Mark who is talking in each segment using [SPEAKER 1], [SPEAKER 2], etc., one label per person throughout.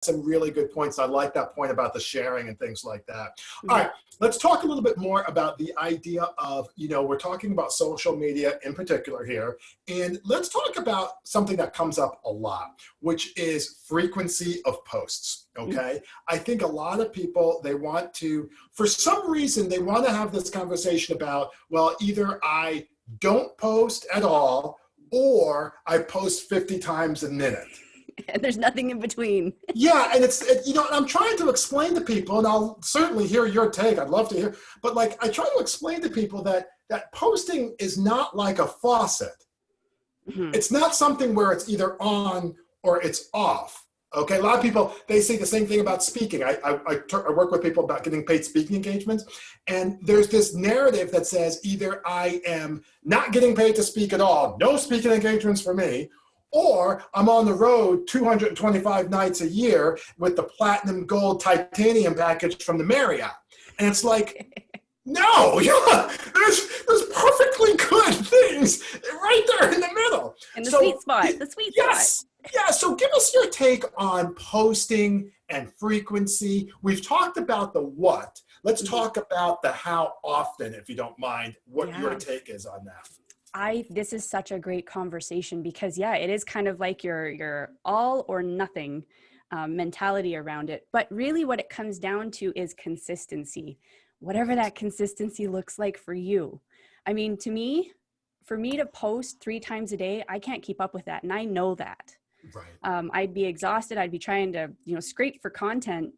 [SPEAKER 1] some really good points. I like that point about the sharing and things like that.
[SPEAKER 2] Mm-hmm.
[SPEAKER 1] All right, let's talk a little bit more about the idea of, we're talking about social media in particular here, and let's talk about something that comes up a lot, which is frequency of posts, okay? I think a lot of people, they want to, for some reason, they want to have this conversation about, well, either I don't post at all, or I post 50 times a minute.
[SPEAKER 2] And there's nothing in between.
[SPEAKER 1] Yeah, and I'm trying to explain to people, and I'll certainly hear your take. I'd love to hear, but like I try to explain to people that posting is not like a faucet.
[SPEAKER 2] Mm-hmm.
[SPEAKER 1] It's not something where it's either on or it's off. Okay, a lot of people, they say the same thing about speaking. I work with people about getting paid speaking engagements, and there's this narrative that says either I am not getting paid to speak at all, no speaking engagements for me, or I'm on the road 225 nights a year with the platinum, gold, titanium package from the Marriott. And it's like, no, there's perfectly good things right there in the middle.
[SPEAKER 2] In the sweet spot,
[SPEAKER 1] Yes. Yeah, so give us your take on posting and frequency. We've talked about the what. Let's talk about the how often, if you don't mind, what your take is on that.
[SPEAKER 2] This is such a great conversation because it is kind of like your all or nothing mentality around it. But really what it comes down to is consistency, whatever that consistency looks like for you. I mean, for me to post 3 times a day, I can't keep up with that. And I know that.
[SPEAKER 1] Right.
[SPEAKER 2] I'd be exhausted. I'd be trying to, scrape for content.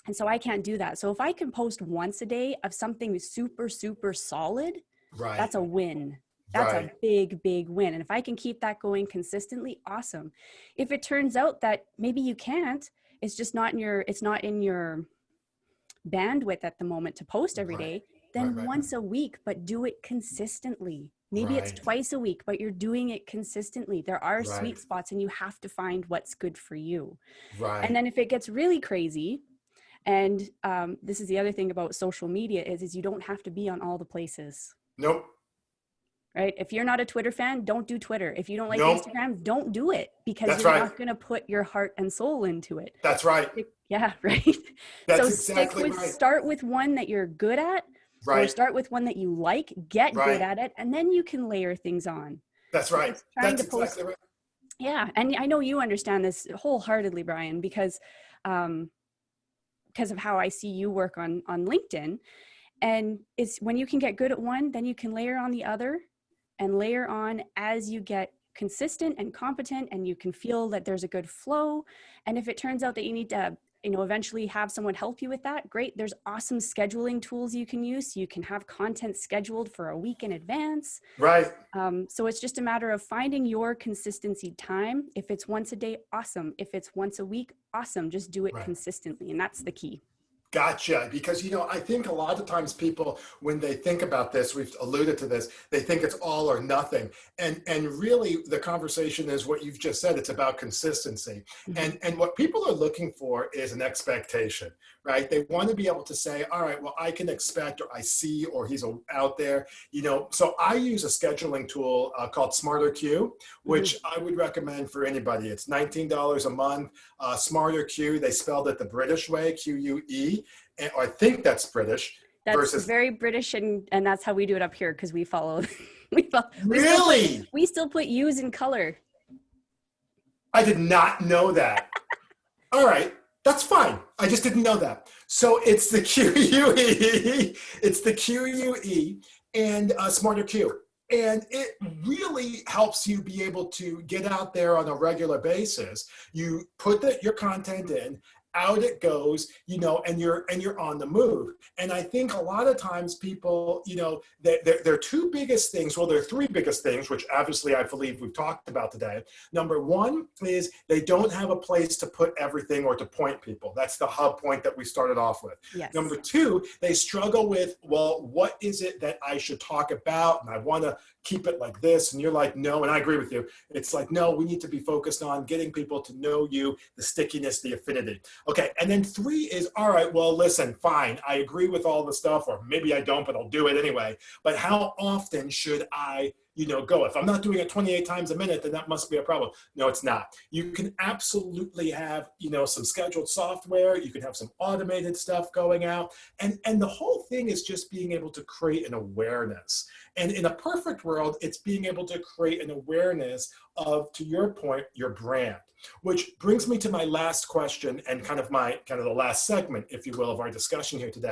[SPEAKER 2] And so I can't do that. So if I can post once a day of something super, super solid, that's a win. That's a big, big win. And if I can keep that going consistently, awesome. If it turns out that maybe you can't, it's just not in your bandwidth at the moment to post every day, then once a week, but do it consistently. Maybe it's twice a week, but you're doing it consistently. There are sweet spots and you have to find what's good for you.
[SPEAKER 1] Right.
[SPEAKER 2] And then if it gets really crazy, and this is the other thing about social media is you don't have to be on all the places.
[SPEAKER 1] Nope.
[SPEAKER 2] Right? If you're not a Twitter fan, don't do Twitter. If you don't like Instagram, don't do it because you're not going to put your heart and soul into it.
[SPEAKER 1] That's right.
[SPEAKER 2] Yeah, right.
[SPEAKER 1] That's exactly right.
[SPEAKER 2] Start with one that you're good at, or start with one that you like, get good at it, and then you can layer things on.
[SPEAKER 1] That's right. That's exactly right.
[SPEAKER 2] Yeah, and I know you understand this wholeheartedly, Brian, because of how I see you work on LinkedIn. And it's when you can get good at one, then you can layer on the other and layer on as you get consistent and competent, and you can feel that there's a good flow. And if it turns out that you need to, eventually have someone help you with that, great. There's awesome scheduling tools you can use. So you can have content scheduled for a week in advance.
[SPEAKER 1] Right.
[SPEAKER 2] So it's just a matter of finding your consistency time. If it's once a day, awesome. If it's once a week, awesome. Just do it consistently. And that's the key.
[SPEAKER 1] Gotcha. Because, I think a lot of times people, when they think about this, we've alluded to this, they think it's all or nothing. And really the conversation is what you've just said. It's about consistency. Mm-hmm. And what people are looking for is an expectation, right? They want to be able to say, all right, well, I can expect, or I see, or he's out there, So I use a scheduling tool called Smarter Q, which I would recommend for anybody. It's $19 a month. Smarter Q, they spelled it the British way, QUE. And I think that's British.
[SPEAKER 2] That's very British, and that's how we do it up here because we follow.
[SPEAKER 1] Really?
[SPEAKER 2] We still put U's in color.
[SPEAKER 1] I did not know that. All right, that's fine. I just didn't know that. So it's the QUE. It's the QUE and Smarter Q. And it really helps you be able to get out there on a regular basis. You put your content in, out it goes, and you're on the move. And I think a lot of times people, their 2 biggest things, well, there are 3 biggest things, which obviously I believe we've talked about today. Number 1 is they don't have a place to put everything or to point people. That's the hub point that we started off with.
[SPEAKER 2] Yes.
[SPEAKER 1] Number 2, they struggle with, well, what is it that I should talk about? And I want to keep it like this. And you're like, no, and I agree with you. It's like, no, we need to be focused on getting people to know you, the stickiness, the affinity. Okay, and then 3 is, all right, well, listen, fine. I agree with all the stuff, or maybe I don't, but I'll do it anyway. But how often should I go. If I'm not doing it 28 times a minute, then that must be a problem. No, it's not. You can absolutely have, some scheduled software. You can have some automated stuff going out. And the whole thing is just being able to create an awareness. And in a perfect world, it's being able to create an awareness of, to your point, your brand. Which brings me to my last question and kind of the last segment, if you will, of our discussion here today.